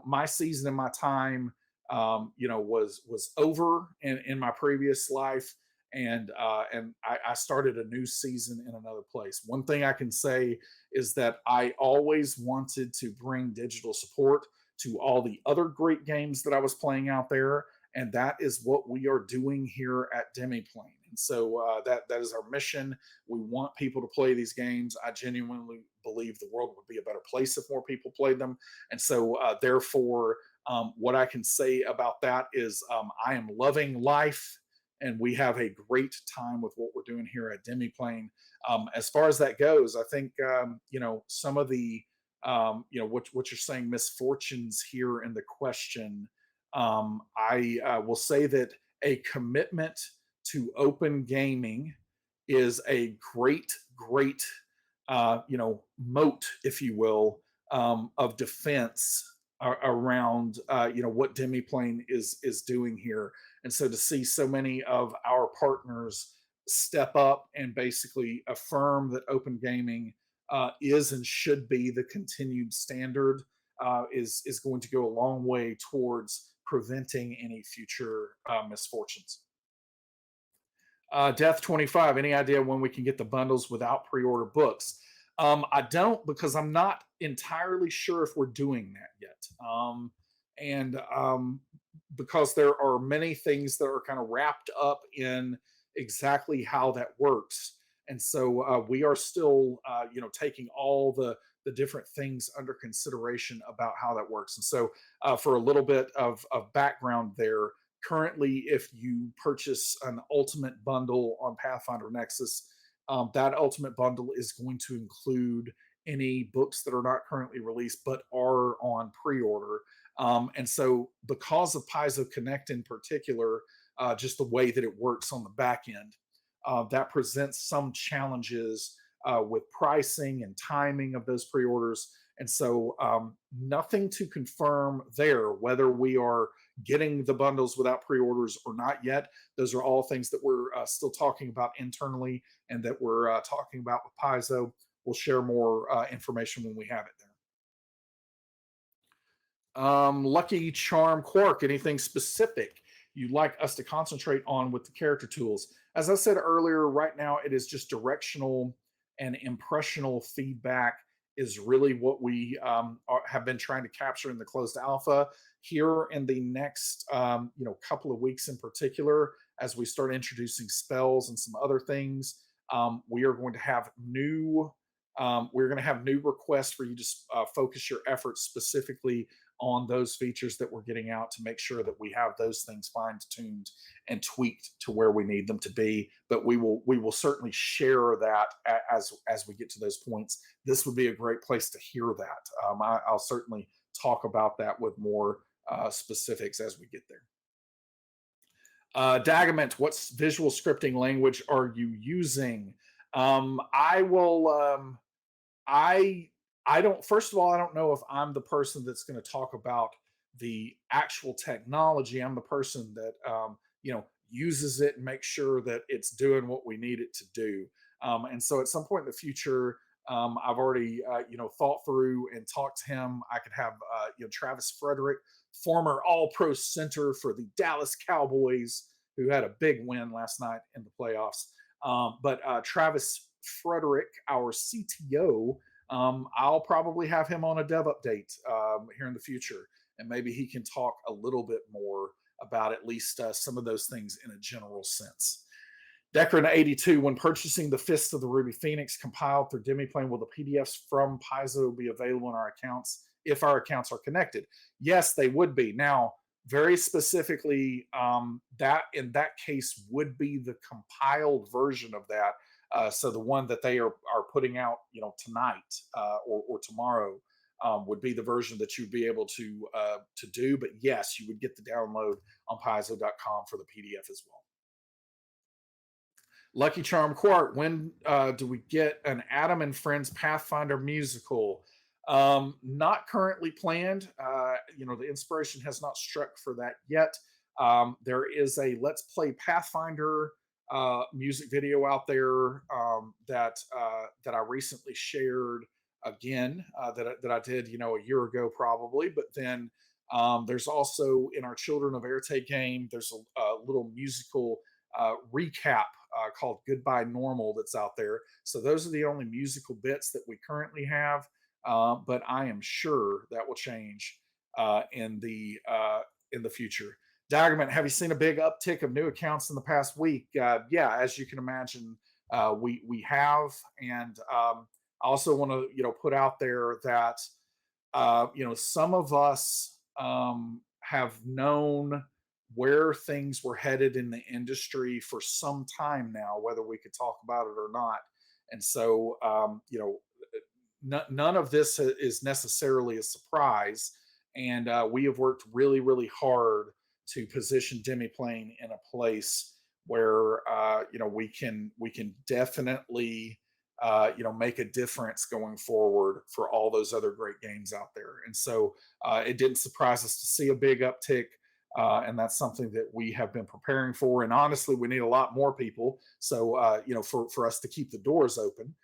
my season and my time, was over in my previous life, and I started a new season in another place. One thing I can say is that I always wanted to bring digital support to all the other great games that I was playing out there, and that is what we are doing here at Demiplane. And so that is our mission. We want people to play these games. I genuinely believe the world would be a better place if more people played them. And so therefore, what I can say about that is I am loving life, and we have a great time with what we're doing here at Demiplane. As far as that goes, I think some of the what you're saying, misfortunes here in the question. I will say that a commitment to open gaming is a great, moat, if you will, of defense around what Demiplane is doing here. And so to see so many of our partners step up and basically affirm that open gaming is and should be the continued standard is going to go a long way towards preventing any future misfortunes. Death 25, any idea when we can get the bundles without pre-order books? I don't, because I'm not entirely sure if we're doing that yet. And because there are many things that are kind of wrapped up in exactly how that works. And so we are still, taking all the different things under consideration about how that works. And so for a little bit of background there, currently, if you purchase an ultimate bundle on Pathfinder Nexus, that ultimate bundle is going to include any books that are not currently released but are on pre-order. And so because of Paizo Connect in particular, just the way that it works on the back end, that presents some challenges with pricing and timing of those pre-orders. And so nothing to confirm there whether we are getting the bundles without pre-orders or not yet. Those are all things that we're still talking about internally and that we're talking about with Paizo. We'll share more information when we have it there. Lucky Charm Quark, anything specific you'd like us to concentrate on with the character tools? As I said earlier, right now it is just directional and impressional feedback is really what we have been trying to capture in the closed alpha. Here in the next couple of weeks in particular, as we start introducing spells and some other things, we are going to have new requests for you to focus your efforts specifically on those features that we're getting out to make sure that we have those things fine-tuned and tweaked to where we need them to be. But we will certainly share that as we get to those points. This would be a great place to hear that. I'll certainly talk about that with more specifics as we get there. Dagament, what visual scripting language are you using? I will. I don't. First of all, I don't know if I'm the person that's going to talk about the actual technology. I'm the person that uses it and makes sure that it's doing what we need it to do. And so, at some point in the future, I've already thought through and talked to him. I could have Travis Frederick, former All-Pro center for the Dallas Cowboys, who had a big win last night in the playoffs. But Travis Frederick, our CTO, I'll probably have him on a dev update here in the future, and maybe he can talk a little bit more about at least some of those things in a general sense. Deckern82, when purchasing the Fist of the Ruby Phoenix compiled through Demiplane, will the PDFs from Paizo be available in our accounts if our accounts are connected? Yes, they would be. Now, very specifically, that in that case would be the compiled version of that. So the one that they are putting out, tonight or tomorrow, would be the version that you'd be able to do. But yes, you would get the download on Paizo.com for the PDF as well. Lucky Charm Quark, when do we get an Adam and Friends Pathfinder musical? Not currently planned. The inspiration has not struck for that yet. There is a Let's Play Pathfinder music video out there that I recently shared again that I did a year ago probably. But then there's also in our Children of Erte game, there's a little musical recap called Goodbye Normal that's out there. So those are the only musical bits that we currently have. But I am sure that will change in the future. Daggerman, have you seen a big uptick of new accounts in the past week? Yeah, as you can imagine, we have, and I also want to put out there that some of us have known where things were headed in the industry for some time now, whether we could talk about it or not. And so, none of this is necessarily a surprise. And we have worked really, really hard to position Demiplane in a place where we can definitely make a difference going forward for all those other great games out there. And so it didn't surprise us to see a big uptick. And that's something that we have been preparing for. And honestly, we need a lot more people. So, for us to keep the doors open.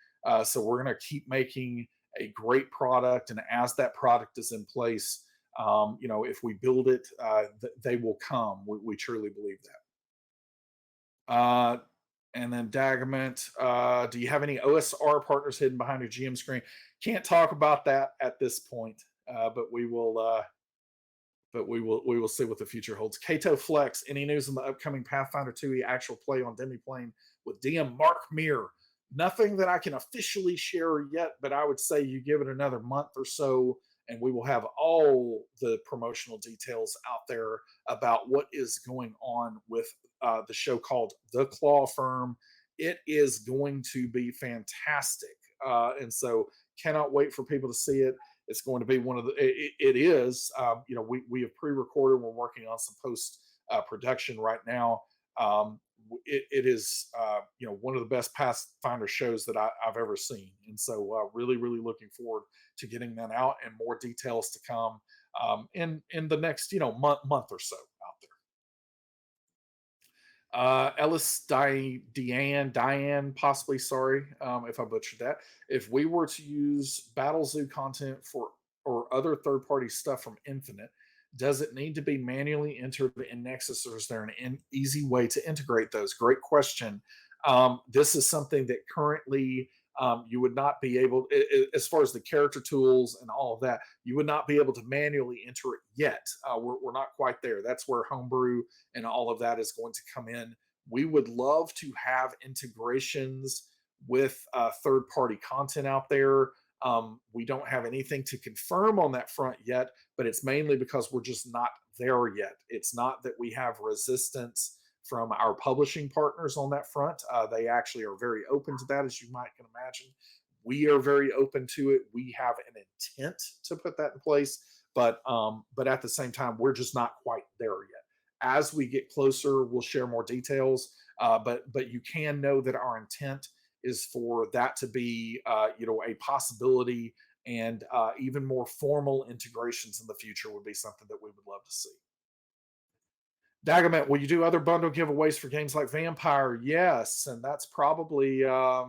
So we're going to keep making a great product. And as that product is in place, if we build it, they will come. We truly believe that. And then Dagament, do you have any OSR partners hidden behind your GM screen? Can't talk about that at this point, but we will. We will see what the future holds. Kato Flex, any news on the upcoming Pathfinder 2e actual play on Demiplane with DM Mark Meir? Nothing that I can officially share yet, but I would say you give it another month or so, and we will have all the promotional details out there about what is going on with the show called The Claw Firm. It is going to be fantastic, and so cannot wait for people to see it. It's going to be one of the. It is. We have pre-recorded. We're working on some post production right now. it is one of the best Pathfinder shows that I've ever seen, and so really looking forward to getting that out and more details to come in the next month or so out there. Ellis Diane, possibly. Sorry if I butchered that. If we were to use Battle Zoo content for or other third-party stuff from Infinite, does it need to be manually entered in Nexus, or is there an easy way to integrate those? Great question. This is something that currently you would not be able, as far as the character tools and all of that, you would not be able to manually enter it yet. We're not quite there. That's where Homebrew and all of that is going to come in. We would love to have integrations with third party content out there. We don't have anything to confirm on that front yet, but it's mainly because we're just not there yet. It's not that we have resistance from our publishing partners on that front. They actually are very open to that, as you might can imagine. We are very open to it. We have an intent to put that in place, but at the same time, we're just not quite there yet. As we get closer, we'll share more details. But you can know that our intent is for that to be a possibility, and even more formal integrations in the future would be something that we would love to see. Daggerment, will you do other bundle giveaways for games like Vampire? Yes, and that's probably a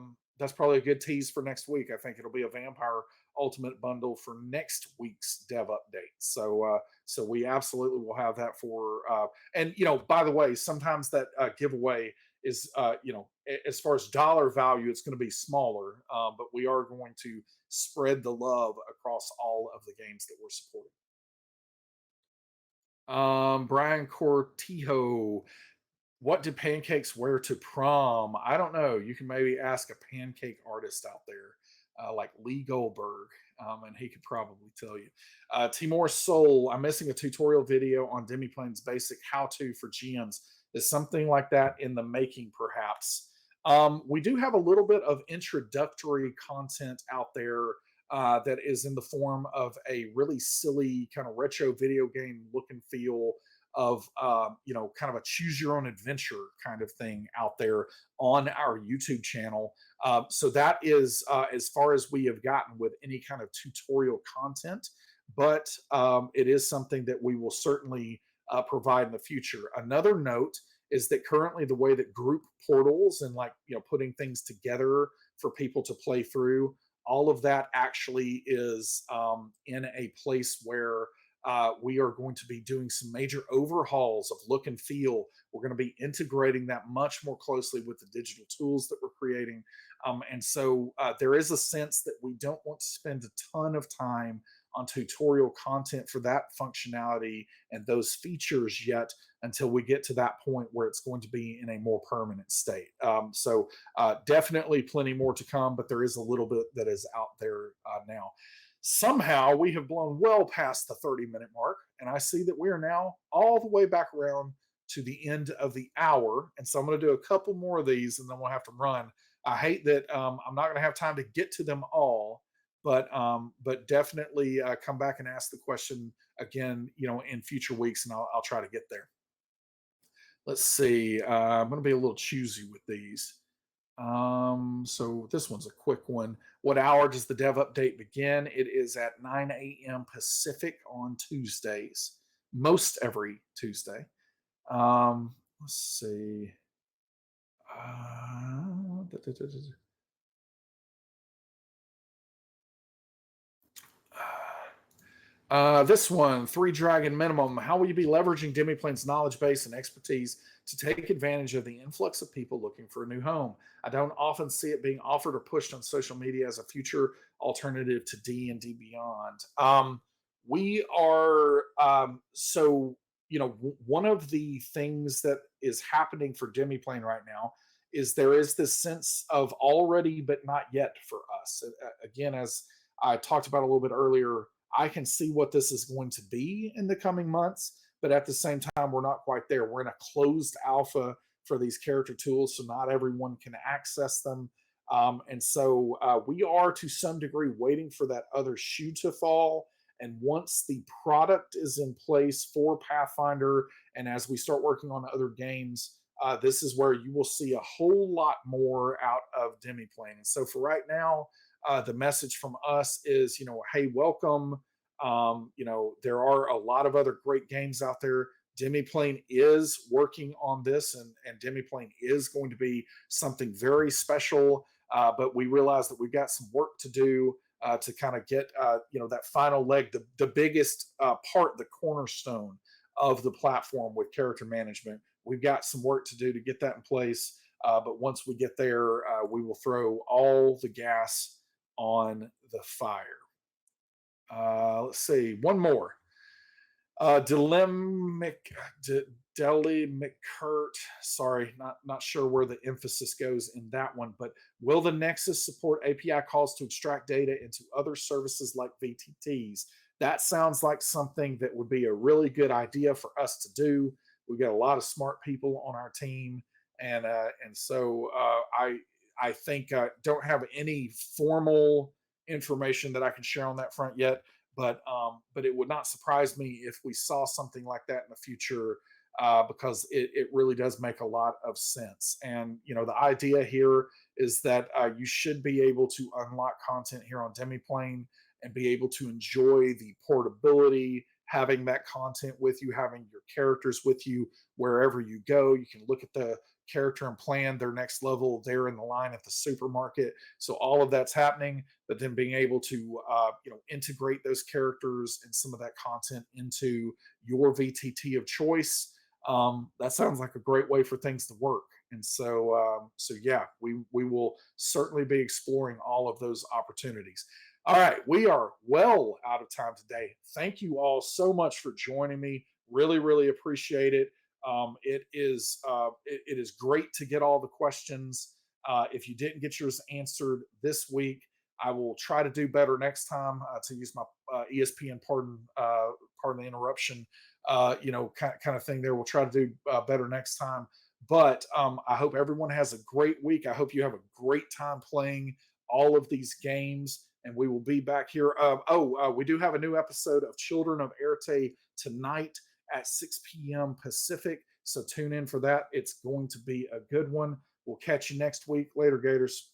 good tease for next week. I think it'll be a Vampire Ultimate bundle for next week's dev update. So we absolutely will have that for. And by the way, sometimes that giveaway is as far as dollar value, it's going to be smaller, but we are going to spread the love across all of the games that we're supporting. Brian Cortijo, what do pancakes wear to prom? I don't know. You can maybe ask a pancake artist out there, like Lee Goldberg, and he could probably tell you. Timor Soul, I'm missing a tutorial video on Demiplane's basic how-to for GMs. Is something like that in the making, perhaps? We do have a little bit of introductory content out there that is in the form of a really silly kind of retro video game look and feel of kind of a choose your own adventure kind of thing out there on our YouTube channel. So that is as far as we have gotten with any kind of tutorial content, but it is something that we will certainly provide in the future. Another note is that currently the way that group portals and putting things together for people to play through, all of that actually is in a place where we are going to be doing some major overhauls of look and feel. We're going to be integrating that much more closely with the digital tools that we're creating. And so there is a sense that we don't want to spend a ton of time on tutorial content for that functionality and those features yet until we get to that point where it's going to be in a more permanent state. So definitely plenty more to come, but there is a little bit that is out there now. Somehow we have blown well past the 30-minute mark, and I see that we are now all the way back around to the end of the hour. And so I'm going to do a couple more of these and then we'll have to run. I hate that I'm not going to have time to get to them all, but definitely come back and ask the question again, in future weeks, and I'll try to get there. Let's see. I'm going to be a little choosy with these. So this one's a quick one. What hour does the dev update begin? It is at 9 a.m. Pacific on Tuesdays, most every Tuesday. Let's see. This one, 3 Dragon Minimum. How will you be leveraging Demiplane's knowledge base and expertise to take advantage of the influx of people looking for a new home? I don't often see it being offered or pushed on social media as a future alternative to D&D Beyond. We are, one of the things that is happening for Demiplane right now is there is this sense of already but not yet for us. Again, as I talked about a little bit earlier, I can see what this is going to be in the coming months, but at the same time, we're not quite there. We're in a closed alpha for these character tools, so not everyone can access them. And so we are, to some degree, waiting for that other shoe to fall. And once the product is in place for Pathfinder, and as we start working on other games, this is where you will see a whole lot more out of Demiplane. And so for right now, the message from us is, hey, welcome. There are a lot of other great games out there. Demiplane is working on this, and Demiplane is going to be something very special. But we realize that we've got some work to do to kind of get that final leg, the biggest part, the cornerstone of the platform with character management. We've got some work to do to get that in place. But once we get there, we will throw all the gas on the fire. Let's see, one more. Deli McCurt. Sorry, not sure where the emphasis goes in that one, but will the Nexus support API calls to extract data into other services like VTTs? That sounds like something that would be a really good idea for us to do. We've got a lot of smart people on our team, and so I think don't have any formal information that I can share on that front yet. But it would not surprise me if we saw something like that in the future, because it really does make a lot of sense. And the idea here is that you should be able to unlock content here on Demiplane and be able to enjoy the portability, having that content with you, having your characters with you wherever you go. You can look at the character and plan their next level there in the line at the supermarket. So all of that's happening, but then being able to integrate those characters and some of that content into your VTT of choice. That sounds like a great way for things to work. And so yeah, we will certainly be exploring all of those opportunities. All right, we are well out of time today. Thank you all so much for joining me. Really, really appreciate it. It is great to get all the questions. If you didn't get yours answered this week, I will try to do better next time, to use my ESPN pardon the interruption, kind of thing there. We'll try to do better next time. But I hope everyone has a great week. I hope you have a great time playing all of these games. And we will be back here. We do have a new episode of Children of Erte tonight at 6 p.m. Pacific. So tune in for that. It's going to be a good one. We'll catch you next week. Later, Gators.